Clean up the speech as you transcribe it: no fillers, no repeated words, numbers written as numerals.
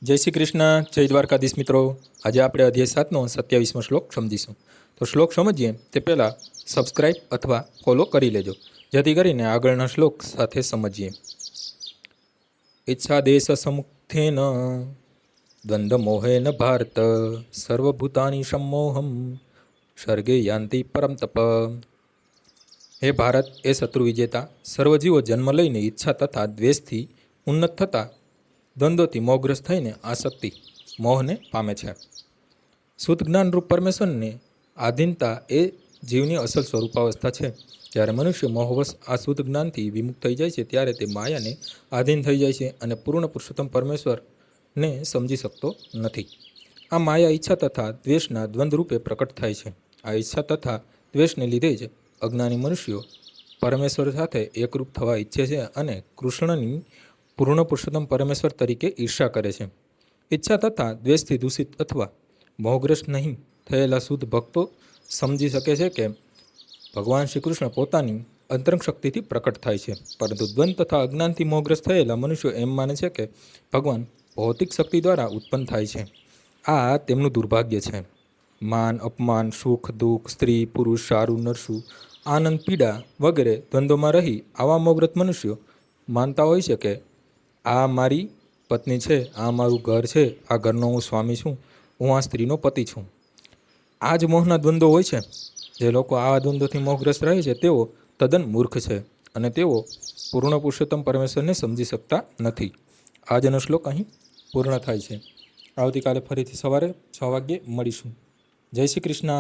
જય શ્રી કૃષ્ણ, જય દ્વારકાધીશ મિત્રો। આજે આપણે અધ્યાય 7નો 27મો શ્લોક સમજીશું। તો શ્લોક સમજીએ તે પહેલાં સબસ્ક્રાઈબ અથવા ફોલો કરી લેજો, જેથી કરીને આગળના શ્લોક સાથે સમજીએ। ઈચ્છા દેશ સમુખેન દ્વંદ્વ મોહેન ભારત સર્વભૂતાની સંમોહમ સર્ગે યાંતિ પરમ તપ। હે ભારત, એ શત્રુ વિજેતા સર્વજીવો જન્મ લઈને ઈચ્છા તથા દ્વેષથી ઉન્નત થતા દ્વંદ્વોથી મોહગ્રસ્ત થઈને આસક્તિ મોહને પામે છે। શુદ્ધ જ્ઞાનરૂપ પરમેશ્વરને આધીનતા એ જીવની અસલ સ્વરૂપાવસ્થા છે। જ્યારે મનુષ્ય મોહવશ આ શુદ્ધ જ્ઞાનથી વિમુક્ત થઈ જાય છે, ત્યારે તે માયાને આધીન થઈ જાય છે અને પૂર્ણ પુરુષોત્તમ પરમેશ્વરને સમજી શકતો નથી। આ માયા ઈચ્છા તથા દ્વેષના દ્વંદ્વરૂપે પ્રકટ થાય છે। આ ઈચ્છા તથા દ્વેષને લીધે જ અજ્ઞાની મનુષ્યો પરમેશ્વર સાથે એકરૂપ થવા ઈચ્છે છે અને કૃષ્ણની પૂર્ણ પુરુષોત્તમ પરમેશ્વર તરીકે ઈર્ષા કરે છે। ઈચ્છા તથા દ્વેષથી દૂષિત અથવા મોહગ્રસ્ત નહીં થયેલા શુદ્ધ ભક્તો સમજી શકે છે કે ભગવાન શ્રી કૃષ્ણ પોતાની અંતરંગ શક્તિથી પ્રકટ થાય છે, પરંતુ દ્વંદ્વ તથા અજ્ઞાનથી મોહગ્રસ્ત થયેલા મનુષ્યો એમ માને છે કે ભગવાન ભૌતિક શક્તિ દ્વારા ઉત્પન્ન થાય છે। આ તેમનું દુર્ભાગ્ય છે। માન, અપમાન, સુખ, દુઃખ, સ્ત્રી, પુરુષ, સારું, નરસું, આનંદ, પીડા વગેરે દ્વંદ્વમાં રહી આવા મોહગ્રસ્ત મનુષ્યો માનતા હોય છે કે આ મારી પત્ની છે, આ મારું ઘર છે, આ ઘરનો હું સ્વામી છું, હું આ સ્ત્રીનો પતિ છું। આ જ મોહના દ્વંદ્વો હોય છે। જે લોકો આવા દ્વંદ્વોથી મોહગ્રસ્ત રહે છે તેઓ તદ્દન મૂર્ખ છે અને તેઓ પૂર્ણ પુરુષોત્તમ પરમેશ્વરને સમજી શકતા નથી। આજનો શ્લોક અહીં પૂર્ણ થાય છે। આવતીકાલે ફરીથી સવારે 6 વાગ્યે મળીશું। જય શ્રી કૃષ્ણ।